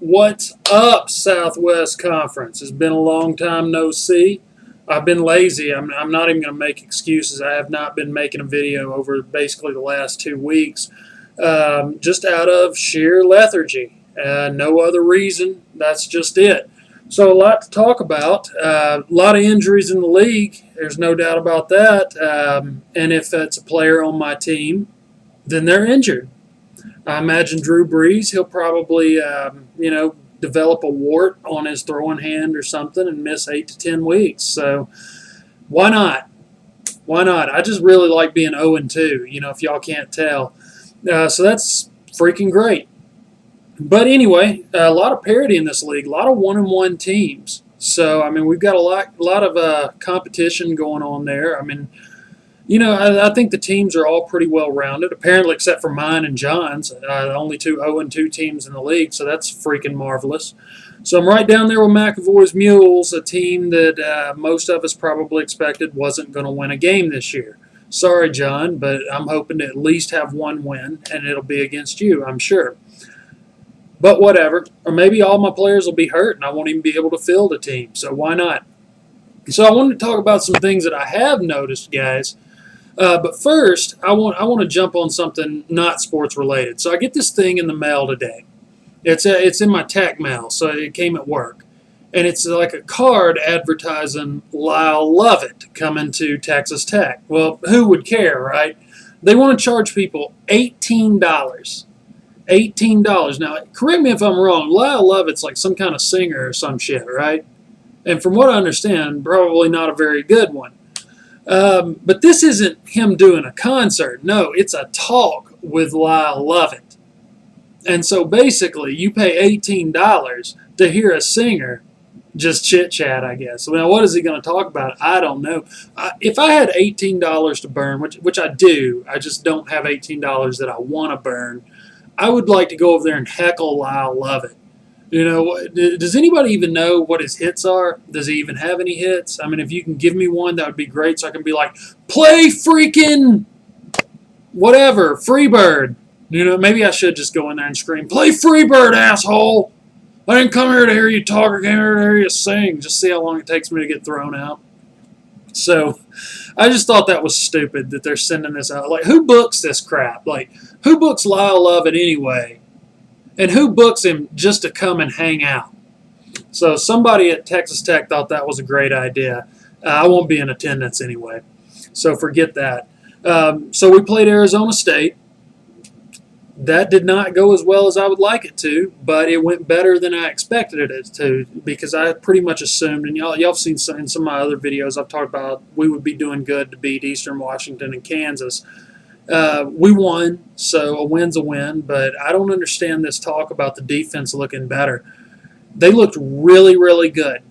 What's up, Southwest Conference? It's been a long time no see. I've been lazy. I'm not even going to make excuses. I have not been making a video over basically the last 2 weeks, just out of sheer lethargy. No other reason. That's just it. So a lot to talk about. A lot of injuries in the league. There's no doubt about that. And if it's a player on my team, then they're injured. I imagine Drew Brees, he'll probably, develop a wart on his throwing hand or something and miss 8 to 10 weeks. So why not? Why not? I just really like being 0-2, if y'all can't tell. So that's freaking great. But anyway, a lot of parity in this league, a lot of 1-1 teams. So, we've got a lot of competition going on there. I think the teams are all pretty well rounded, apparently, except for mine and John's. The only two 0-2 teams in the league, so that's freaking marvelous. So I'm right down there with McAvoy's Mules, a team that most of us probably expected wasn't going to win a game this year. Sorry, John, but I'm hoping to at least have one win, and it'll be against you, I'm sure. But whatever. Or maybe all my players will be hurt, and I won't even be able to field a team, so why not? So I wanted to talk about some things that I have noticed, guys. But first, I want to jump on something not sports related. So I get this thing in the mail today. It's in my tech mail, so it came at work, and it's like a card advertising Lyle Lovett coming to Texas Tech. Well, who would care, right? They want to charge people $18. $18. Now, correct me if I'm wrong. Lyle Lovett's like some kind of singer or some shit, right? And from what I understand, probably not a very good one. But this isn't him doing a concert. No, it's a talk with Lyle Lovett. And so basically, you pay $18 to hear a singer just chit-chat, I guess. Now, what is he going to talk about? I don't know. If I had $18 to burn, which I do, I just don't have $18 that I want to burn, I would like to go over there and heckle Lyle Lovett. Does anybody even know what his hits are? Does he even have any hits? If you can give me one, that would be great, so I can be like, play freaking whatever, Freebird. Maybe I should just go in there and scream, play Freebird, asshole. I didn't come here to hear you talk, I came here to hear you sing. Just see how long it takes me to get thrown out. So I just thought that was stupid that they're sending this out. Like, who books this crap? Like, who books Lyle Lovett anyway? And who books him just to come and hang out? So somebody at Texas Tech thought that was a great idea. I won't be in attendance anyway, so forget that. So we played Arizona State. That did not go as well as I would like it to, but it went better than I expected it to, because I pretty much assumed, and y'all have seen in some of my other videos, I've talked about we would be doing good to beat Eastern Washington and Kansas. We won, so a win's a win, but I don't understand this talk about the defense looking better. They looked really, really good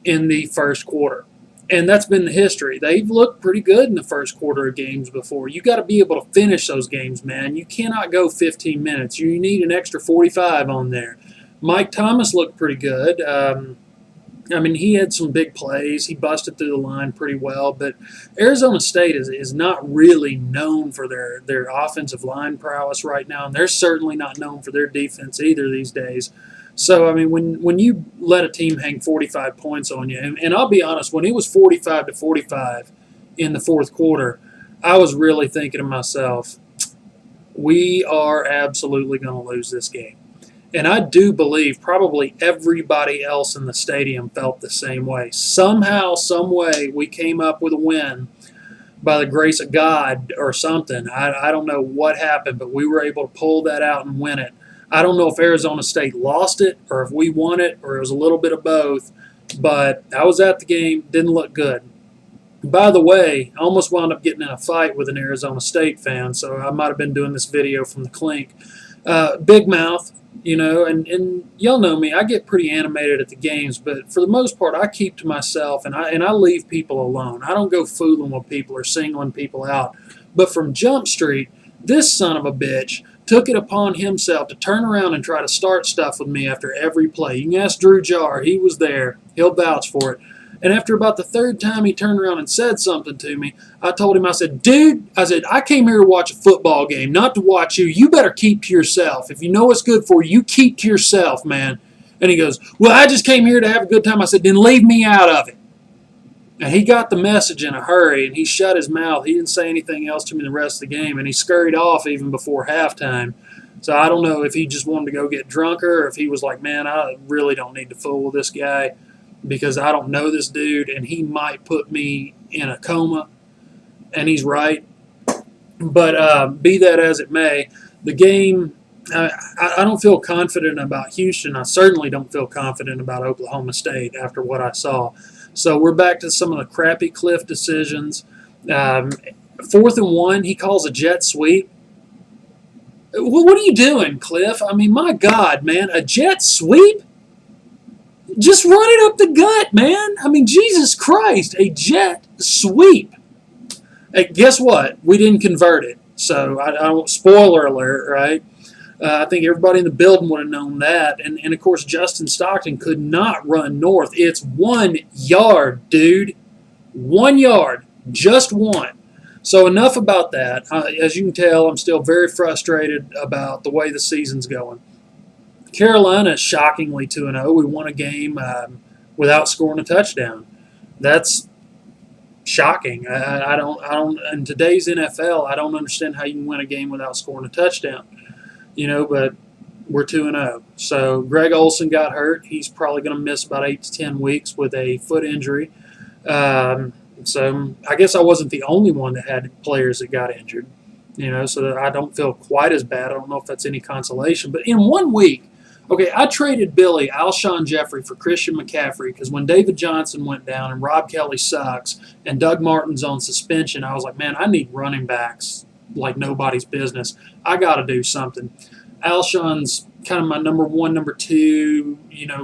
in the first quarter, and that's been the history. They've looked pretty good in the first quarter of games before. You got to be able to finish those games, man. You cannot go 15 minutes. You need an extra 45 on there. Mike Thomas looked pretty good. He had some big plays. He busted through the line pretty well. But Arizona State is not really known for their offensive line prowess right now, and they're certainly not known for their defense either these days. So, when you let a team hang 45 points on you, and I'll be honest, when it was 45-45 in the fourth quarter, I was really thinking to myself, we are absolutely going to lose this game. And I do believe probably everybody else in the stadium felt the same way. Somehow, some way, we came up with a win by the grace of God or something. I don't know what happened, but we were able to pull that out and win it. I don't know if Arizona State lost it or if we won it or it was a little bit of both, but I was at the game, didn't look good. By the way, I almost wound up getting in a fight with an Arizona State fan, so I might have been doing this video from the clink. Big mouth. And y'all know me, I get pretty animated at the games, but for the most part, I keep to myself, and I leave people alone. I don't go fooling with people or singling people out. But from Jump Street, this son of a bitch took it upon himself to turn around and try to start stuff with me after every play. You can ask Drew Jar. He was there. He'll vouch for it. And after about the third time he turned around and said something to me, I told him, I said, dude, I came here to watch a football game, not to watch you. You better keep to yourself. If you know what's good for you, you keep to yourself, man. And he goes, well, I just came here to have a good time. I said, then leave me out of it. And he got the message in a hurry, and he shut his mouth. He didn't say anything else to me the rest of the game, and he scurried off even before halftime. So I don't know if he just wanted to go get drunker or if he was like, man, I really don't need to fool with this guy because I don't know this dude, and he might put me in a coma. And he's right. But be that as it may, the game, I don't feel confident about Houston. I certainly don't feel confident about Oklahoma State after what I saw. So we're back to some of the crappy Cliff decisions. 4th and 1, he calls a jet sweep. What are you doing, Cliff? I mean, my God, man, a jet sweep? Just run it up the gut, man. I mean, Jesus Christ, a jet sweep. Hey, guess what? We didn't convert it. So, I don't. Spoiler alert, right? I think everybody in the building would have known that. And, of course, Justin Stockton could not run north. It's 1 yard, dude. 1 yard. Just one. So enough about that. As you can tell, I'm still very frustrated about the way the season's going. Carolina is shockingly 2-0. We won a game without scoring a touchdown. That's shocking. I don't. In today's NFL, I don't understand how you can win a game without scoring a touchdown. But we're 2-0. So Greg Olsen got hurt. He's probably going to miss about 8 to 10 weeks with a foot injury. So I guess I wasn't the only one that had players that got injured. So that I don't feel quite as bad. I don't know if that's any consolation. But in 1 week, okay, I traded Billy, Alshon Jeffrey for Christian McCaffrey because when David Johnson went down and Rob Kelly sucks and Doug Martin's on suspension, I was like, man, I need running backs like nobody's business. I got to do something. Alshon's kind of my number 1, number 2,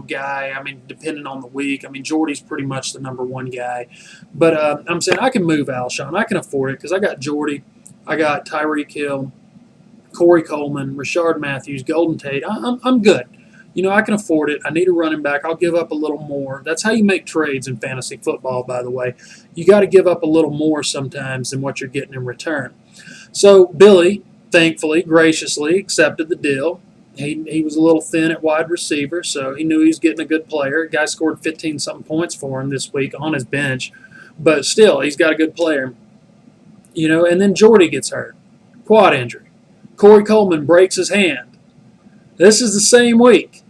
guy. I mean, depending on the week. I mean, Jordy's pretty much the number 1 guy. But I'm saying I can move Alshon. I can afford it because I got Jordy. I got Tyreek Hill, Corey Coleman, Rashard Matthews, Golden Tate. I'm good. I can afford it. I need a running back. I'll give up a little more. That's how you make trades in fantasy football, by the way. You got to give up a little more sometimes than what you're getting in return. So Billy, thankfully, graciously accepted the deal. He was a little thin at wide receiver, so he knew he was getting a good player. Guy scored 15-something points for him this week on his bench. But still, he's got a good player. And then Jordy gets hurt. Quad injury. Corey Coleman breaks his hand. This is the same week.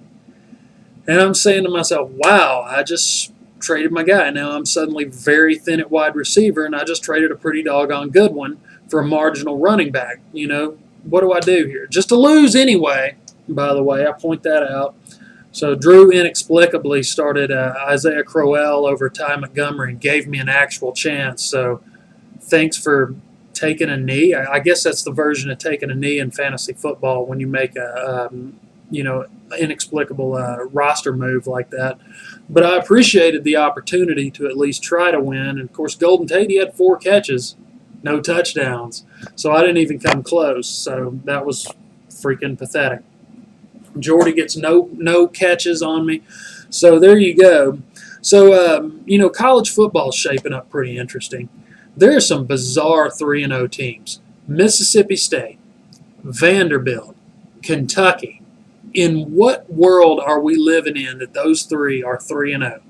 And I'm saying to myself, wow, I just traded my guy. Now I'm suddenly very thin at wide receiver, and I just traded a pretty doggone good one for a marginal running back. What do I do here? Just to lose anyway, by the way. I point that out. So Drew inexplicably started Isaiah Crowell over Ty Montgomery and gave me an actual chance. So thanks for taking a knee. I guess that's the version of taking a knee in fantasy football when you make a inexplicable roster move like that. But I appreciated the opportunity to at least try to win. And, of course, Golden Tate, he had 4 catches, no touchdowns. So I didn't even come close. So that was freaking pathetic. Jordy gets no catches on me. So there you go. So, college football is shaping up pretty interesting. There are some bizarre 3-0 teams. Mississippi State, Vanderbilt, Kentucky. In what world are we living in that those 3 are 3-0?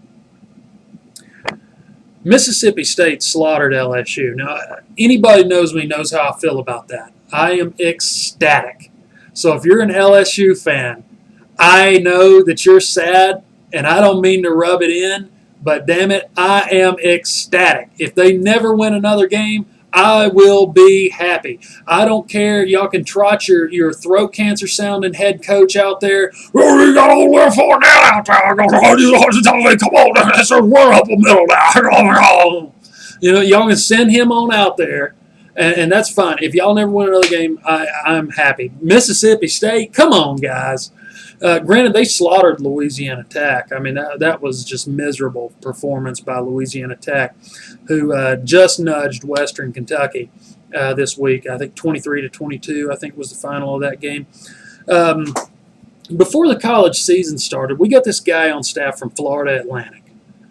Mississippi State slaughtered LSU. Now, anybody knows me knows how I feel about that. I am ecstatic. So if you're an LSU fan, I know that you're sad, and I don't mean to rub it in, but damn it, I am ecstatic. If they never win another game, I will be happy. I don't care. Y'all can trot your throat cancer sounding head coach out there. Oh, you got all the way for that out there. Come on, that's a run up the middle now. Y'all can send him on out there. And that's fine. If y'all never win another game, I'm happy. Mississippi State, come on, guys. Granted, they slaughtered Louisiana Tech. I mean, that was just miserable performance by Louisiana Tech, who just nudged Western Kentucky this week. I think 23-22, I think was the final of that game. Before the college season started, we got this guy on staff from Florida Atlantic.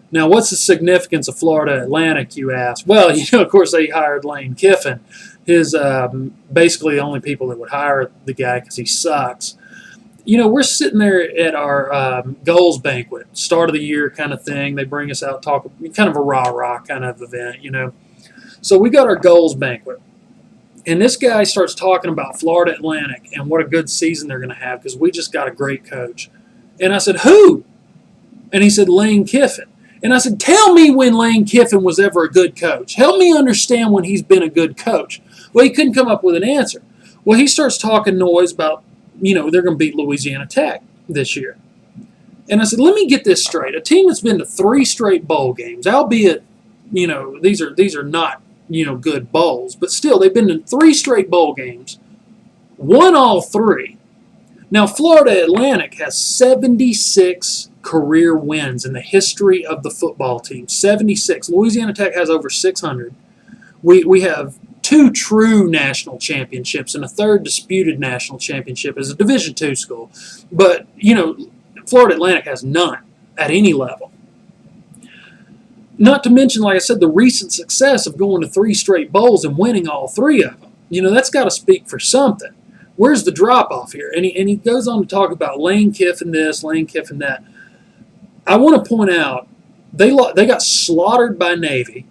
Now, what's the significance of Florida Atlantic, you ask? Well, of course, they hired Lane Kiffin. His basically the only people that would hire the guy because he sucks. we're sitting there at our goals banquet, start of the year kind of thing. They bring us out, talk, kind of a rah-rah kind of event. So we got our goals banquet. And this guy starts talking about Florida Atlantic and what a good season they're going to have because we just got a great coach. And I said, who? And he said, Lane Kiffin. And I said, tell me when Lane Kiffin was ever a good coach. Help me understand when he's been a good coach. Well, he couldn't come up with an answer. Well, he starts talking noise about, they're going to beat Louisiana Tech this year. And I said, let me get this straight. A team that's been to 3 straight bowl games, albeit, these are not, good bowls, but still, they've been in 3 straight bowl games, won all 3. Now, Florida Atlantic has 76 career wins in the history of the football team. 76. Louisiana Tech has over 600. We have 2 true national championships and a 3rd disputed national championship as a Division II school. But, Florida Atlantic has none at any level. Not to mention, like I said, the recent success of going to 3 straight bowls and winning all 3 of them. That's got to speak for something. Where's the drop-off here? And he goes on to talk about Lane Kiffin this, Lane Kiffin that. I want to point out, they got slaughtered by Navy,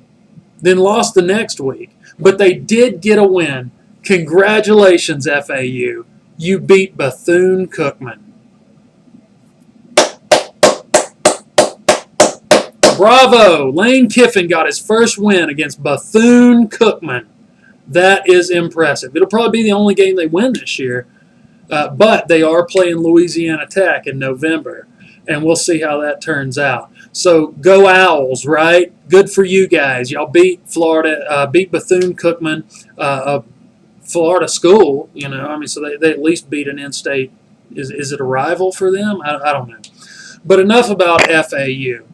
then lost the next week, but they did get a win. Congratulations, FAU. You beat Bethune-Cookman. Bravo! Lane Kiffin got his first win against Bethune-Cookman. That is impressive. It'll probably be the only game they win this year, but they are playing Louisiana Tech in November, and we'll see how that turns out. So go Owls, right? Good for you guys. Y'all beat Florida, beat Bethune-Cookman, a Florida school. So they at least beat an in-state. Is it a rival for them? I don't know. But enough about FAU.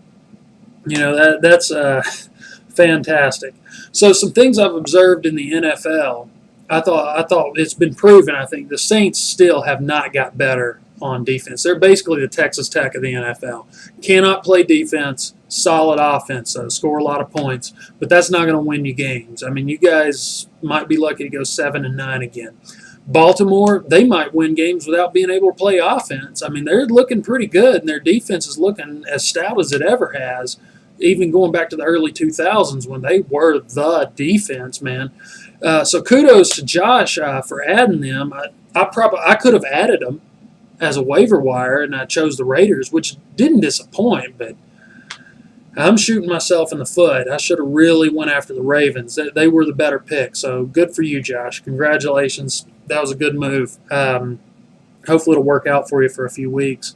That's fantastic. So some things I've observed in the NFL, I thought it's been proven. I think the Saints still have not got better on defense. They're basically the Texas Tech of the NFL. Cannot play defense, solid offense, so score a lot of points, but that's not going to win you games. I mean, you guys might be lucky to go 7-9 again. Baltimore, they might win games without being able to play offense. I mean, they're looking pretty good, and their defense is looking as stout as it ever has, even going back to the early 2000s when they were the defense, man. So kudos to Josh for adding them. I could have added them as a waiver wire, and I chose the Raiders, which didn't disappoint, but I'm shooting myself in the foot. I should have really went after the Ravens. They were the better pick, so good for you, Josh. Congratulations. That was a good move. Hopefully it'll work out for you for a few weeks.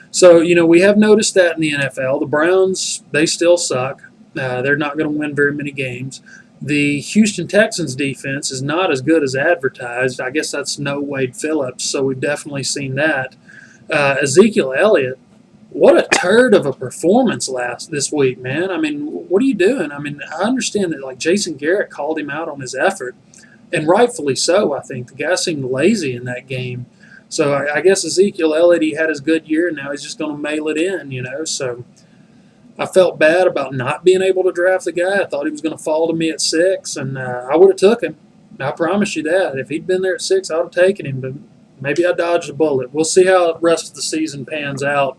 So, we have noticed that in the NFL. The Browns, they still suck. They're not going to win very many games. The Houston Texans defense is not as good as advertised. I guess that's no Wade Phillips, so we've definitely seen that. Ezekiel Elliott, what a turd of a performance this week, man. I mean, what are you doing? I mean, I understand that, Jason Garrett called him out on his effort, and rightfully so, I think. The guy seemed lazy in that game. So I guess Ezekiel Elliott, he had his good year, and now he's just going to mail it in, So I felt bad about not being able to draft the guy. I thought he was going to fall to me at 6, and I would have took him. I promise you that. If he'd been there at 6, I would have taken him, but maybe I dodged a bullet. We'll see how the rest of the season pans out.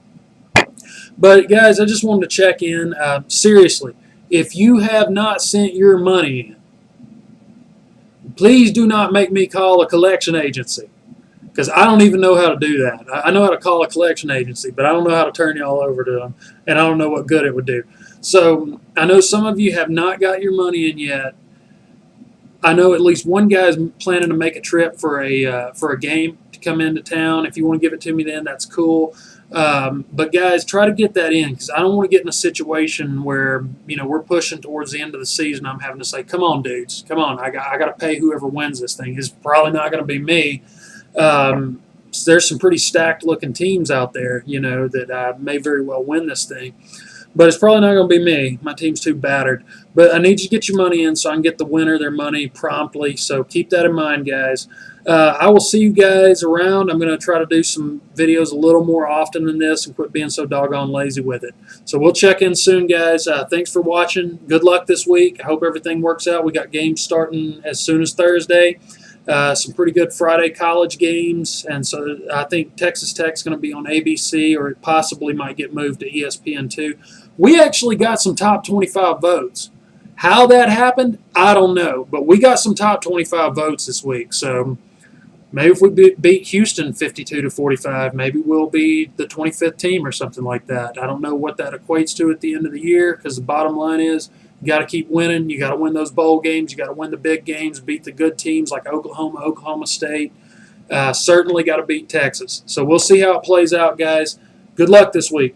But, guys, I just wanted to check in. Seriously, if you have not sent your money in, please do not make me call a collection agency, because I don't even know how to do that. I know how to call a collection agency, but I don't know how to turn y'all over to them, and I don't know what good it would do. So I know some of you have not got your money in yet. I know at least one guy is planning to make a trip for a game to come into town. If you want to give it to me then, that's cool. But guys, try to get that in, because I don't want to get in a situation where we're pushing towards the end of the season. I'm having to say, come on, dudes, come on. I got to pay whoever wins this thing. It's probably not going to be me. There's some pretty stacked looking teams out there, that may very well win this thing. But it's probably not going to be me. My team's too battered. But I need you to get your money in so I can get the winner their money promptly. So keep that in mind, guys. I will see you guys around. I'm going to try to do some videos a little more often than this and quit being so doggone lazy with it. So we'll check in soon, guys. Thanks for watching. Good luck this week. I hope everything works out. We got games starting as soon as Thursday. Some pretty good Friday college games, and so I think Texas Tech's going to be on ABC, or it possibly might get moved to ESPN2. We actually got some top 25 votes. How that happened, I don't know, but we got some top 25 votes this week, so maybe if we beat Houston 52-45, maybe we'll be the 25th team or something like that. I don't know what that equates to at the end of the year, because the bottom line is you got to keep winning. You got to win those bowl games. You got to win the big games, beat the good teams like Oklahoma, Oklahoma State. Certainly got to beat Texas. So we'll see how it plays out, guys. Good luck this week.